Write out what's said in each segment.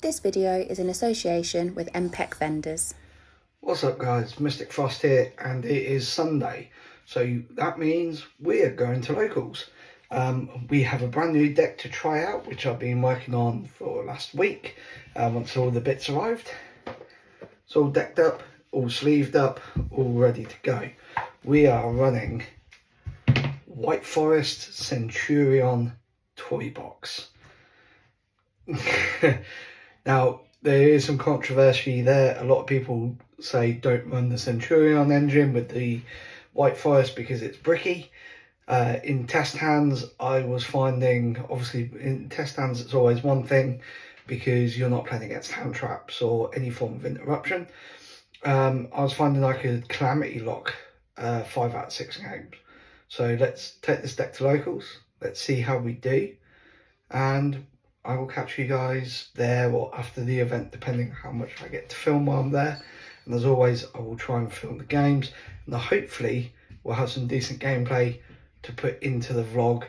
This video is in association with MPEC vendors. What's up guys, Mystic Frost here, and it is Sunday, so that means we're going to locals. We have a brand new deck to try out, which I've been working on for last week. Once all the bits arrived, it's all decked up, all sleeved up, all ready to go. We are running White Forest Centurion toy box. Now, there is some controversy there. A lot of people say don't run the Centurion engine with the White Forest because it's bricky. In test hands, I was finding, obviously in test hands it's always one thing because you're not playing against hand traps or any form of interruption. I was finding I could calamity lock 5 out of 6 games. So let's take this deck to locals. Let's see how we do. And I will catch you guys there or after the event, depending on how much I get to film while I'm there. And as always, I will try and film the games. And hopefully we'll have some decent gameplay to put into the vlog.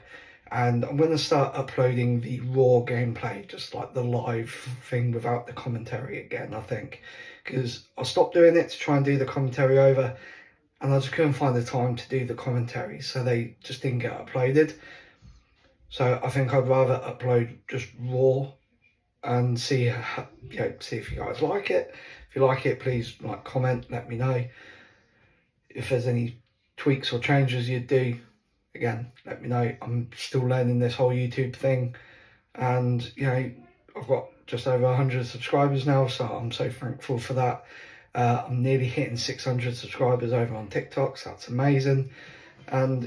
And I'm going to start uploading the raw gameplay, just like the live thing without the commentary again, I think. Because I stopped doing it to try and do the commentary over, and I just couldn't find the time to do the commentary, so they just didn't get uploaded. So I think I'd rather upload just raw and see see if you guys like it. If you like it, please comment, let me know. If there's any tweaks or changes you'd do, again, let me know. I'm still learning this whole YouTube thing, and I've got just over 100 subscribers now, so I'm so thankful for that. I'm nearly hitting 600 subscribers over on TikTok, so that's amazing. And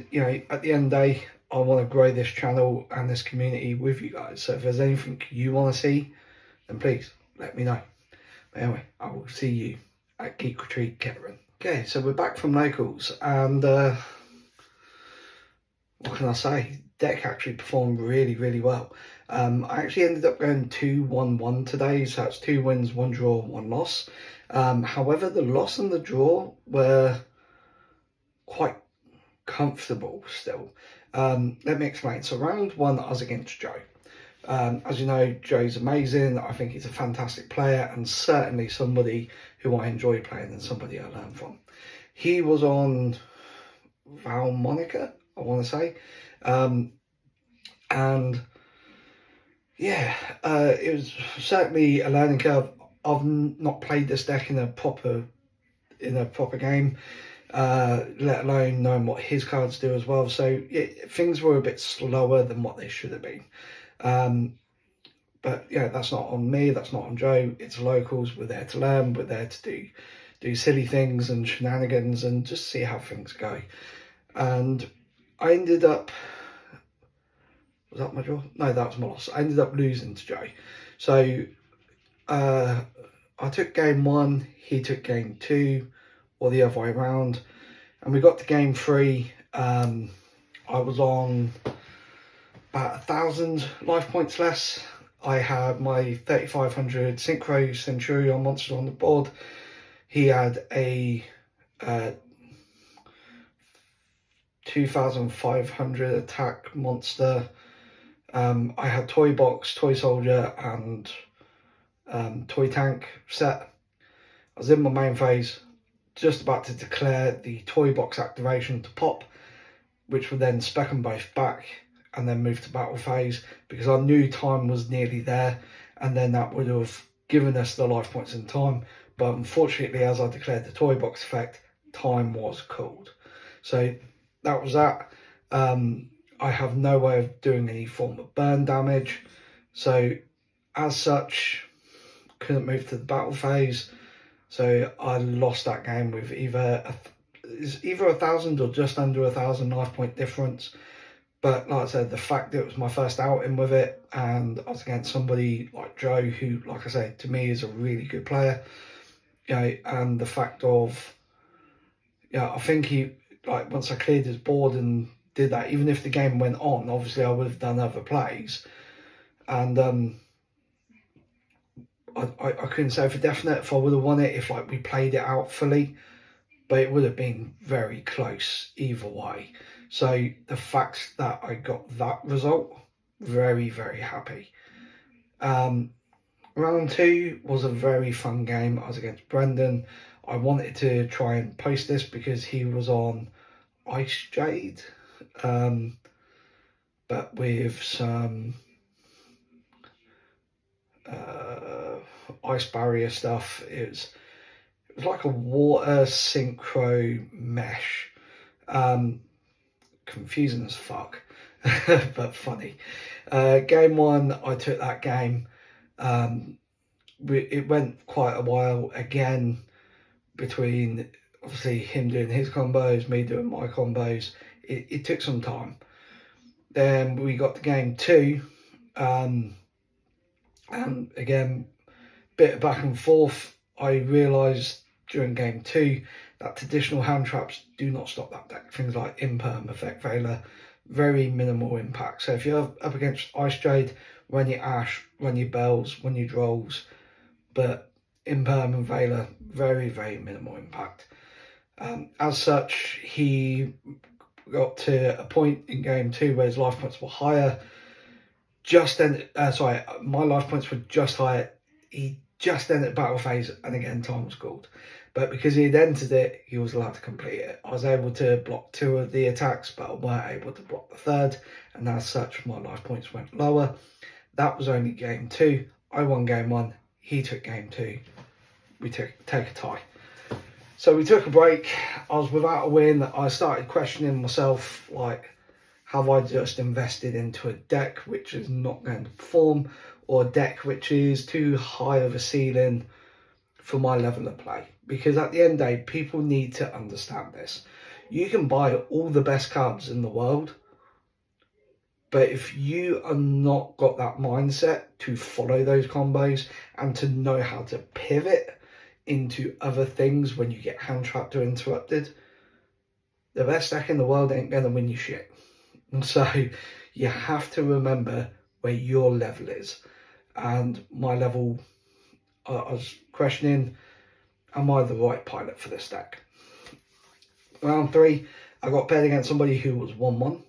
at the end of the day, I want to grow this channel and this community with you guys. So if there's anything you want to see, then please let me know. But anyway, I will see you at Geek Retreat Kettering. Okay, so we're back from locals, and what can I say? Deck actually performed really, really well. I actually ended up going 2-1-1 today, so that's 2 wins, 1 draw, 1 loss. However, the loss and the draw were quite comfortable still. Let me explain. So round 1, I was against Joe. As you know, Joe's amazing. I think he's a fantastic player and certainly somebody who I enjoy playing and somebody I learn from. He was on Val Monica, I want to say. And yeah, it was certainly a learning curve. I've not played this deck in a proper game. Let alone knowing what his cards do as well. So things were a bit slower than what they should have been. But that's not on me, that's not on Joe. It's locals. We're there to learn. We're there to do silly things and shenanigans and just see how things go. And I ended up, was that my draw? No, that was my loss. I ended up losing to Joe. So I took game 1, he took game 2, or the other way around, and we got to game 3. I was on about 1,000 life points less. I had my 3,500 Synchro Centurion monster on the board. He had a 2,500 attack monster. I had Toy Box, Toy Soldier, and Toy Tank set. I was in my main phase, just about to declare the Toy Box activation to pop, which would then spec them both back and then move to battle phase, because I knew time was nearly there, and then that would have given us the life points in time. But unfortunately, as I declared the Toy Box effect, time was called. So that was that. I have no way of doing any form of burn damage, so as such couldn't move to the battle phase. So I lost that game with either 1,000 or just under 1,000 life point difference. But like I said, the fact that it was my first outing with it, and I was against somebody like Joe, who, like I said, to me is a really good player, and the fact of, I think he, once I cleared his board and did that, even if the game went on, obviously I would have done other plays, and I couldn't say for definite if I would have won it if we played it out fully, but it would have been very close either way. So the fact that I got that result, very, very happy. Round round 2 was a very fun game. I was against Brendan. I wanted to try and post this because he was on Ice Jade, but with some ice barrier stuff. It was like a water synchro mesh. Confusing as fuck, but funny. Game 1, I took that game. It went quite a while again between obviously him doing his combos, me doing my combos. It took some time. Then we got to game 2, and again, bit of back and forth. I realised during game 2 that traditional hand traps do not stop that deck. Things like Imperm, Effect Veiler, very minimal impact. So if you're up against Ice Jade, run your Ash, run your Bells, run your Drolls, but Imperm and Veiler, very, very minimal impact. As such, he got to a point in game 2 where his life points were higher. My life points were just higher. He just entered battle phase, and again, time was called. But because he had entered it, he was allowed to complete it. I was able to block 2 of the attacks, but I weren't able to block the third, and as such, my life points went lower. That was only game 2. I won game 1. He took game 2. We take a tie. So we took a break. I was without a win. I started questioning myself, like, have I just invested into a deck which is not going to perform, or a deck which is too high of a ceiling for my level of play? Because at the end of the day, people need to understand this. You can buy all the best cards in the world, but if you are not got that mindset to follow those combos and to know how to pivot into other things when you get hand trapped or interrupted, the best deck in the world ain't going to win you shit. And so you have to remember where your level is. And my level, I was questioning, am I the right pilot for this deck? Round 3, I got paired against somebody who was 1-1.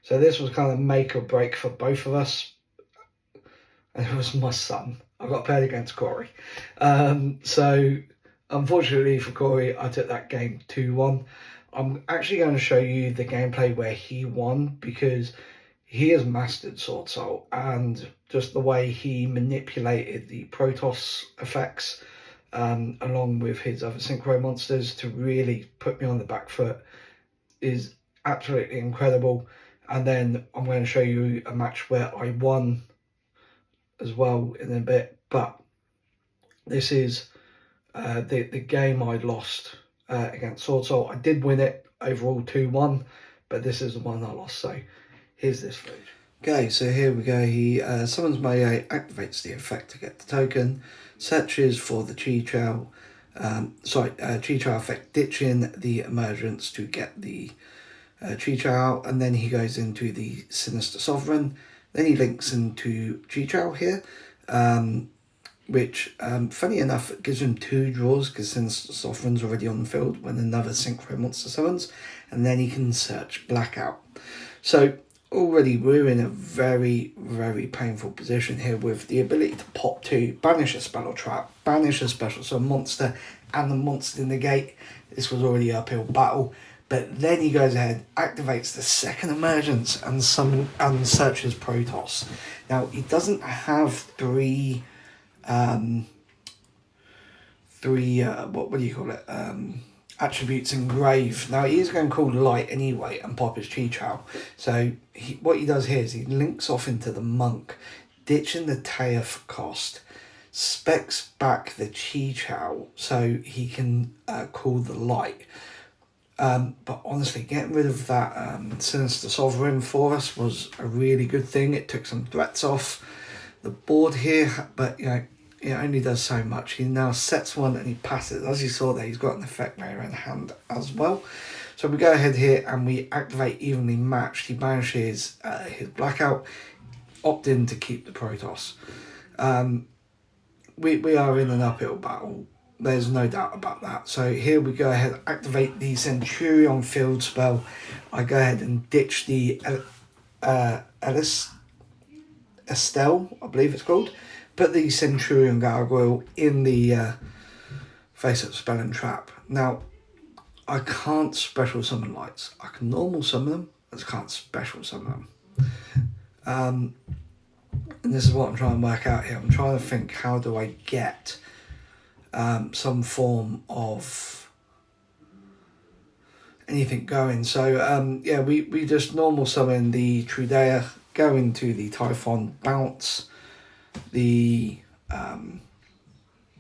So this was kind of make or break for both of us. And it was my son. I got paired against Corey. So unfortunately for Corey, I took that game 2-1. I'm actually going to show you the gameplay where he won, because he has mastered Sword Soul, and just the way he manipulated the Protoss effects along with his other synchro monsters to really put me on the back foot is absolutely incredible. And then I'm going to show you a match where I won as well in a bit, but this is the game I lost against Sword Soul. I did win it overall 2-1, but this is the one I lost. So here's this footage. Okay, so here we go. He summons Melee, activates the effect to get the token, searches for the Chi-Chow, Chi-Chow effect, ditching the emergence to get the Chi-Chow out, and then he goes into the Sinister Sovereign. Then he links into Chi-Chow here, which, funny enough, gives him 2 draws because Sinister Sovereign's already on the field when another Synchro monster summons, and then he can search Blackout. So already we're in a very, very painful position here with the ability to pop 2, banish a spell or trap, banish a special summon monster, and the monster negate. This was already an uphill battle. But then he goes ahead, activates the second emergence and searches Protoss. Now he doesn't have three attributes engraved. Now he is going to call Light anyway and pop his Chi-Chow. So what he does here is he links off into the Monk, ditching the Taya for cost, specs back the Chi-Chow so he can call the Light. But honestly, getting rid of that Sinister Sovereign for us was a really good thing. It took some threats off the board here, but you know, it only does so much. He now sets one and he passes. As you saw there, he's got an effect layer in hand as well. So we go ahead here and we activate Evenly Matched. He banishes his Blackout, opt in to keep the Protoss. We are in an uphill battle. There's no doubt about that. So here we go ahead, activate the Centurion field spell. I go ahead and ditch the Estelle, I believe it's called. put the Centurion Gargoyle in the face-up spell and trap. Now, I can't special summon lights. I can normal summon them, but I can't special summon them. And this is what I'm trying to work out here. I'm trying to think, how do I get some form of anything going? So yeah, we just normal summon the Trudea, go into the Typhon, bounce the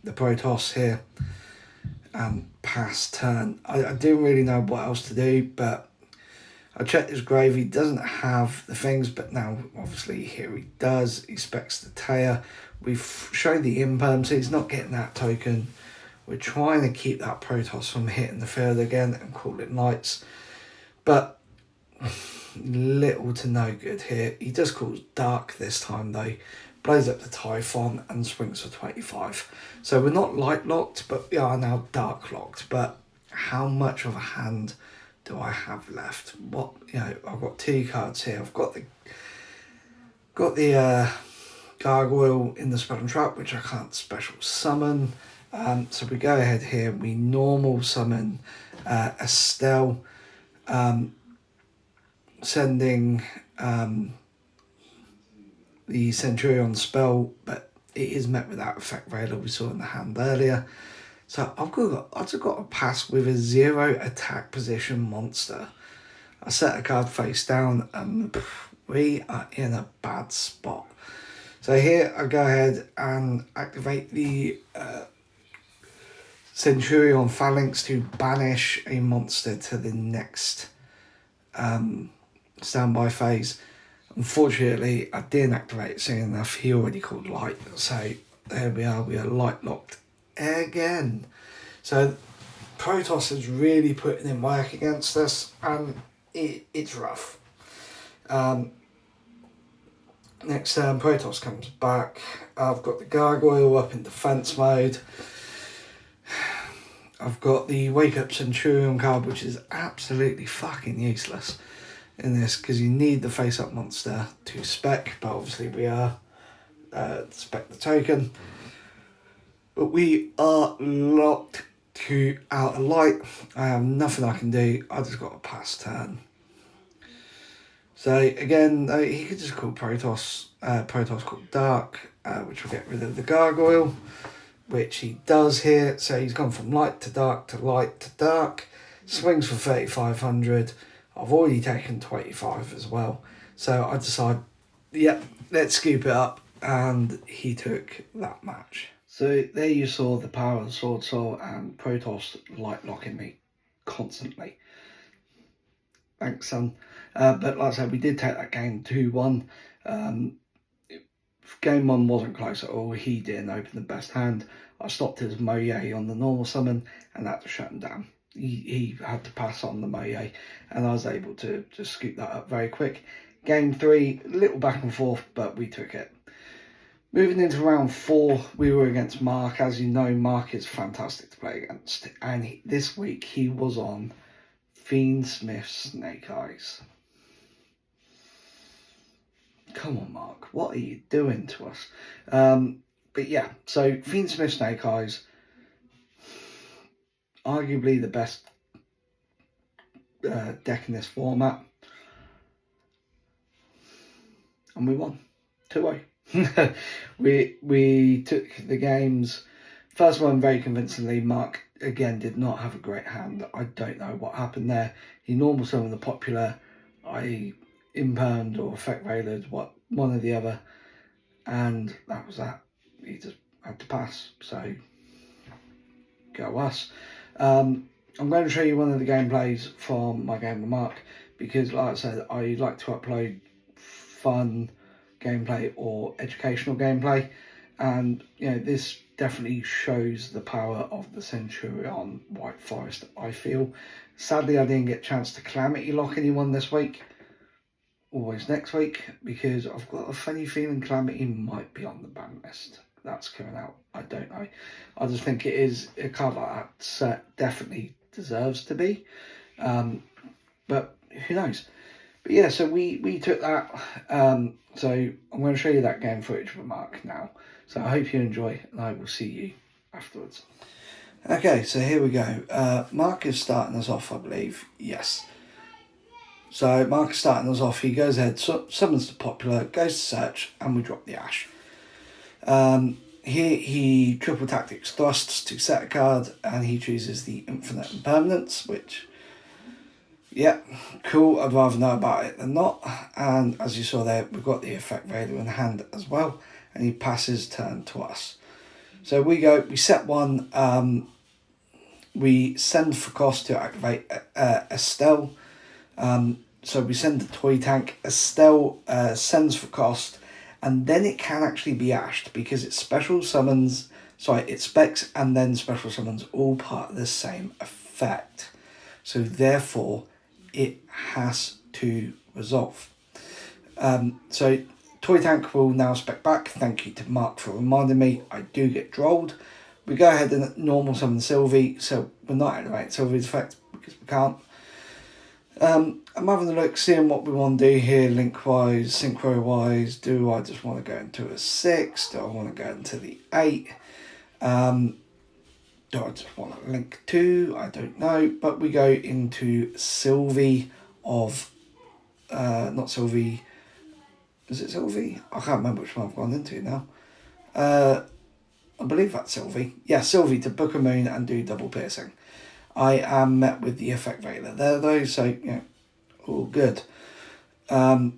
Protoss here, and pass turn. I didn't really know what else to do, but I checked his grave. He doesn't have the things, but now obviously here he does. He specs the Taya. We've shown the imperm, so he's not getting that token. We're trying to keep that Protoss from hitting the field again and call it lights, but little to no good here. He just calls dark this time though, blows up the Typhon and swings for 25. So we're not light locked, but we are now dark locked. But how much of a hand do I have left? What, I've got 2 cards here. I've got the Gargoyle in the spell and trap, which I can't special summon. So we go ahead here. We normal summon Estelle, sending the Centurion spell, but it is met with that effect veiler we saw in the hand earlier. So I've just got to pass with a 0 attack position monster. I set a card face down and we are in a bad spot. So here I go ahead and activate the Centurion Phalanx to banish a monster to the next standby phase. Unfortunately, I didn't activate it soon enough. He already called light. So there we are light locked again. So Protoss is really putting in work against us, and it's rough. Next turn, Protoss comes back. I've got the Gargoyle up in defense mode. I've got the Wake Up Centurion card, which is absolutely fucking useless in this, because you need the face-up monster to spec, but obviously we are spec the token. But we are locked to out of light. I have nothing I can do. I just got a pass turn. So again, he could just call Protoss called Dark, which will get rid of the Gargoyle, which he does here. So he's gone from light to dark to light to dark. Swings for 3,500. I've already taken 25 as well. So I decided, yep, let's scoop it up. And he took that match. So there you saw the power of the Sword Soul and Protoss light locking me constantly. Thanks, son. But like I said, we did take that game 2-1. Game 1 wasn't close at all. He didn't open the best hand. I stopped his Moye on the normal summon, and that to shut him down. He had to pass on the Moye, and I was able to just scoop that up very quick. Game 3, a little back and forth, but we took it. Moving into round 4, we were against Mark. As you know, Mark is fantastic to play against, and this week he was on Fiend Smith Snake Eyes. Come on, Mark, what are you doing to us? But yeah, so Fiend Smith Snake Eyes, arguably the best deck in this format, and we won 2-0. we took the games. First one very convincingly. Mark again did not have a great hand. I don't know what happened there. He normal summoned the popular. I impermed or effect veilered, one or the other, and that was that. He just had to pass. So go us. I'm going to show you one of the gameplays from my game with Mark, because like I said, I like to upload fun gameplay or educational gameplay, and this definitely shows the power of the Centurion White Forest, I feel. Sadly, I didn't get a chance to Calamity lock anyone this week. Always next week, because I've got a funny feeling Calamity might be on the ban list. That's coming out. I don't know. I just think it is a card like that set definitely deserves to be. But who knows? But yeah, so we took that. So I'm going to show you that game footage with Mark now. So I hope you enjoy, and I will see you afterwards. Okay, so here we go. Mark is starting us off, I believe. Yes. So Mark is starting us off. He goes ahead, summons the popular, goes to search, and we drop the ash. Here he triple tactics thrusts to set a card, and he chooses the infinite impermanence, which, yeah, cool. I'd rather know about it than not. And as you saw there, we've got the effect Vader in hand as well, and he passes turn to us. So we set one, we send for cost to activate Estelle. So we send the toy tank, Estelle sends for cost, and then it can actually be ashed because it it specs and then special summons all part of the same effect. So therefore, it has to resolve. So toy tank will now spec back. Thank you to Mark for reminding me. I do get drolled. We go ahead and normal summon Sylvie, so we're not activating Sylvie's effect because we can't. I'm having a look, seeing what we want to do here, link-wise, synchro-wise. Do I just want to go into a 6? Do I want to go into the 8? Do I just want to link 2? I don't know. But we go into Sylvie of... not Sylvie... Is it Sylvie? I can't remember which one I've gone into now. I believe that's Sylvie. Yeah, Sylvie to book a moon and do double piercing. I am met with the effect Vader there though, so all good. So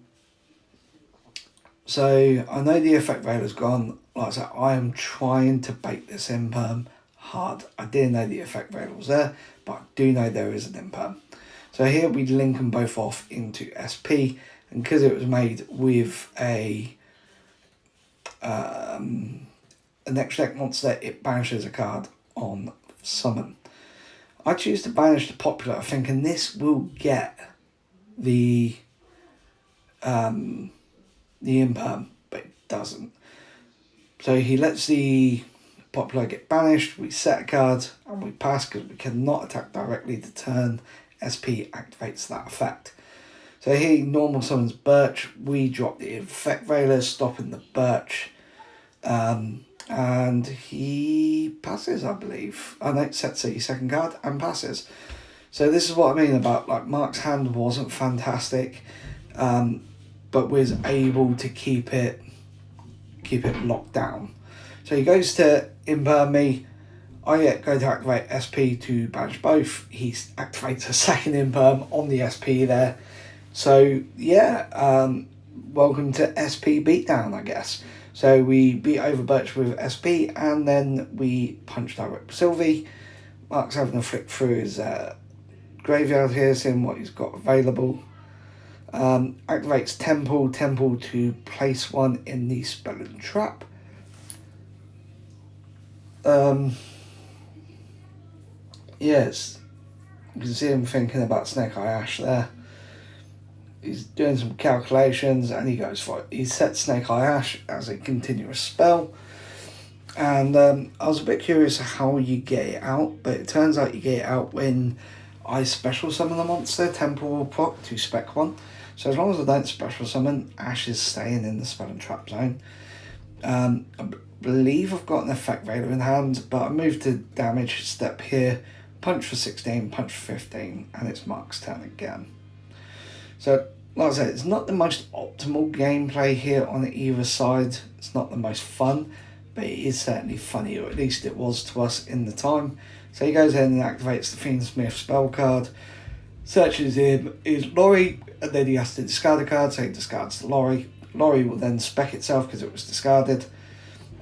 I know the effect Vader's gone. Like I said, I am trying to bake this imperm hard. I didn't know the effect Vader was there, but I do know there is an imperm. So here we link them both off into SP, and because it was made with an extra deck monster, it banishes a card on summon. I choose to banish the popular, thinking this will get the imperm, but it doesn't. So he lets the popular get banished, we set a card, and we pass because we cannot attack directly the turn SP activates that effect. So here he normal summons Birch, we drop the effect Veiler, stopping the Birch. And he passes, I believe. I know, sets a second card and passes. So this is what I mean about, like, Mark's hand wasn't fantastic, but was able to keep it locked down. So he goes to imperm me. I go to activate SP to banish both. He activates a second imperm on the SP there. So yeah, welcome to SP beatdown, I guess. So we beat over Birch with SP, and then we punch direct Sylvie. Mark's having a flick through his graveyard here, seeing what he's got available. Activates Temple to place one in the Spell and Trap. Yes, you can see him thinking about Snake Eye Ash there. He's doing some calculations and he goes for it. He sets Snake Eye Ash as a continuous spell. And I was a bit curious how you get it out, but it turns out you get it out when I special summon the monster. Temple will proc to spec one. So as long as I don't special summon, Ash is staying in the Spell and Trap zone. I believe I've got an effect Vader in hand, but I moved to damage step here. Punch for 16, punch for 15, and it's Mark's turn again. So, like I said, it's not the most optimal gameplay here on either side. It's not the most fun, but it is certainly funny, or at least it was to us in the time. So he goes ahead and activates the Fiendsmith spell card, searches him, is Laurie, and then he has to discard a card, so he discards the Laurie. Laurie will then spec itself because it was discarded,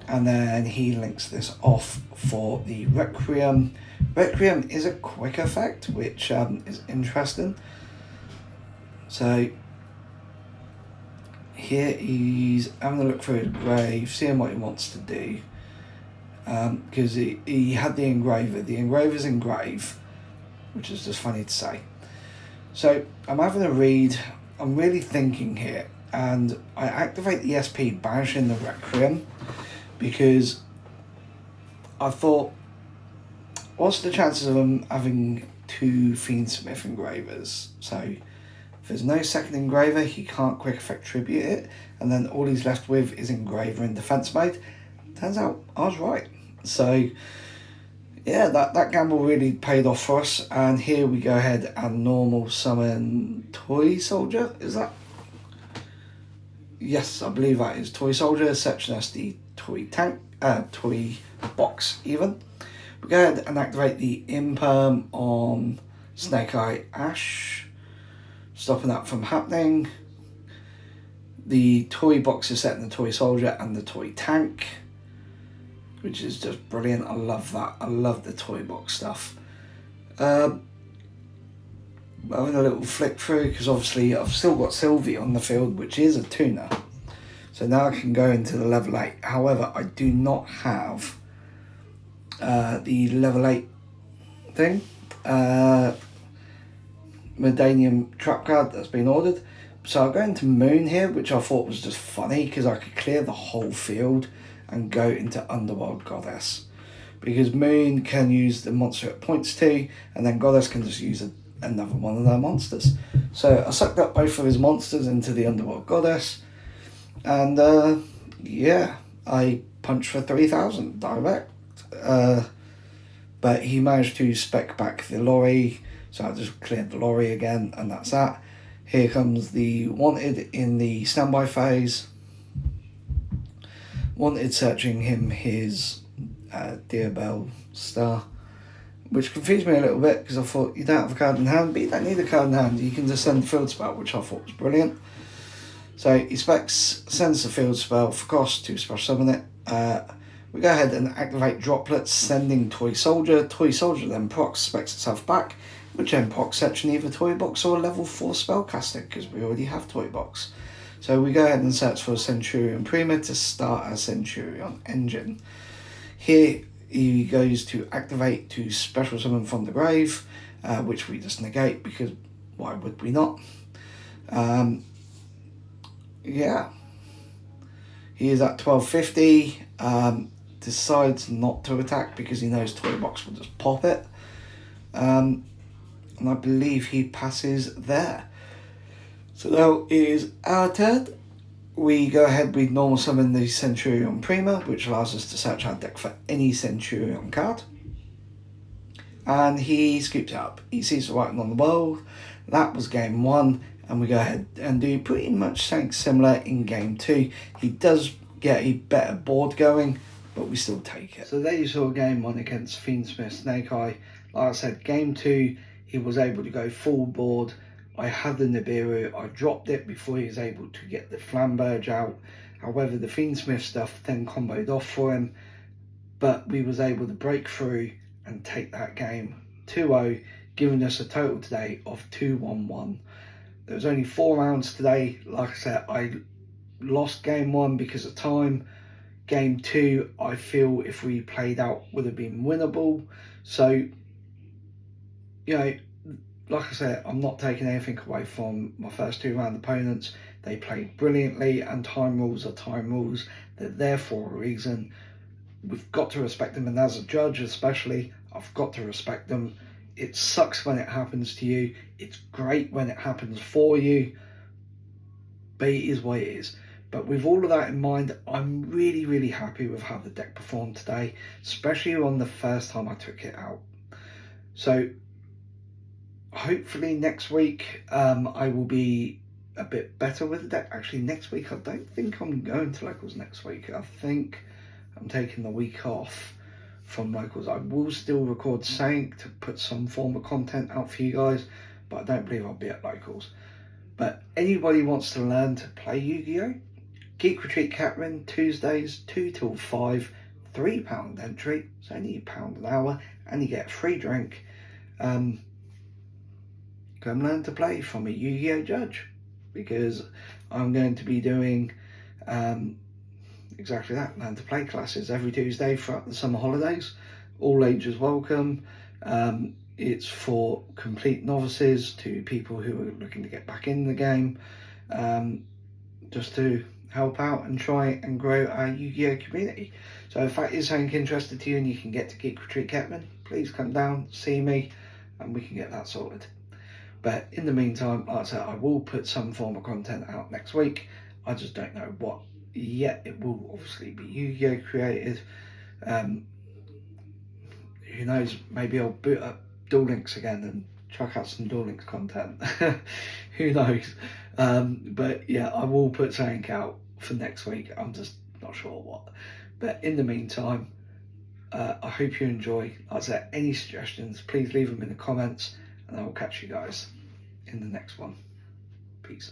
and then he links this off for the Requiem. Requiem is a quick effect, which is interesting. So here he's having a look through his grave, seeing what he wants to do. Because he had the engraver. The engraver's engrave, which is just funny to say. So I'm having a read. I'm really thinking here. And I activate the SP, banishing the Requiem, because I thought, what's the chances of him having two Fiendsmith engravers? So if there's no second engraver, he can't quick effect tribute it, and then all he's left with is engraver in defense mode. turns out I was right. So yeah, that gamble really paid off for us. And here we go ahead and normal summon Toy Soldier. Is that? Yes, I believe that is Toy Soldier. Section SD Toy Tank, Toy Box even. We go ahead and activate the Imperm on Snake Eye Ash, stopping that from happening. The Toy Box is set in the Toy Soldier and the Toy Tank, which is just brilliant. I love that. I love the Toy Box stuff. Having a little flick through, because obviously I've still got Sylvie on the field, which is a tuner. So now I can go into the level 8. However, I do not have the level 8 thing. Medanium trap card that's been ordered. So I'll go into Moon here, which I thought was just funny because I could clear the whole field and go into Underworld Goddess. Because Moon can use the monster it points to, and then Goddess can just use another one of their monsters. So I sucked up both of his monsters into the Underworld Goddess, and yeah, I punched for 3,000 direct. But he managed to spec back the lorry, so I just cleared the lorry again, and that's that. Here comes the Wanted in the standby phase. Wanted searching him his Dear Bell star, which confused me a little bit because I thought you don't have a card in hand, but you don't need a card in hand. You can just send the field spell, which I thought was brilliant. So he sends the field spell for cost to special summon it. We go ahead and activate Droplets, sending Toy Soldier. Toy Soldier then procs, specs itself back, which then procs section either Toy Box or a level 4 spellcaster, because we already have Toy Box. So we go ahead and search for a Centurion Prima to start our Centurion engine. Here he goes to activate to special summon from the grave, which we just negate because why would we not? Yeah. He is at 1250. Decides not to attack because he knows Toy Box will just pop it. And I believe he passes there. So now it is our turn. We go ahead, we normal summon the Centurion Prima, which allows us to search our deck for any Centurion card. And he scoops it up. He sees the writing on the wall. That was game 1. And we go ahead and do pretty much something similar in game 2. He does get a better board going, but we still take it. So there you saw game 1 against Fiendsmith Snake Eye. Like I said, game 2, he was able to go full board. I had the Nibiru, I dropped it before he was able to get the Flamberge out. However, the Fiendsmith stuff then comboed off for him, but we was able to break through and take that game 2-0, giving us a total today of 2-1-1. There was only 4 rounds today. Like I said, I lost game 1 because of time. Game 2, I feel if we played out would have been winnable. So, you know, like I said, I'm not taking anything away from my first 2 round opponents. They played brilliantly, and time rules are time rules. They're there for a reason. We've got to respect them, and as a judge especially, I've got to respect them. It sucks when it happens to you. It's great when it happens for you, but it is what it is. But with all of that in mind, I'm really, really happy with how the deck performed today, especially on the first time I took it out. So hopefully next week I will be a bit better with the deck. Actually, next week I don't think I'm going to locals next week. I think I'm taking the week off from locals. I will still record something to put some form of content out for you guys, but I don't believe I'll be at locals. But anybody wants to learn to play Yu-Gi-Oh! Geek Retreat Kettering, Tuesdays 2 till 5, £3 entry, it's only £1 an hour, and you get a free drink. Come learn to play from a Yu-Gi-Oh! Judge, because I'm going to be doing exactly that, learn to play classes every Tuesday throughout the summer holidays. All ages welcome. It's for complete novices to people who are looking to get back in the game, just to help out and try and grow our Yu-Gi-Oh! Community. So if that is something interested to you and you can get to Geek Retreat Kettering, please come down, see me, and we can get that sorted. But in the meantime, like I said, I will put some form of content out next week. I just don't know what yeah, it will obviously be Yugioh created. Who knows, maybe I'll boot up Duel Links again and chuck out some Duel Links content. Who knows? But yeah, I will put something out for next week. I'm just not sure what. But in the meantime, I hope you enjoy. Like I said, any suggestions, please leave them in the comments, and I will catch you guys in the next one. Peace.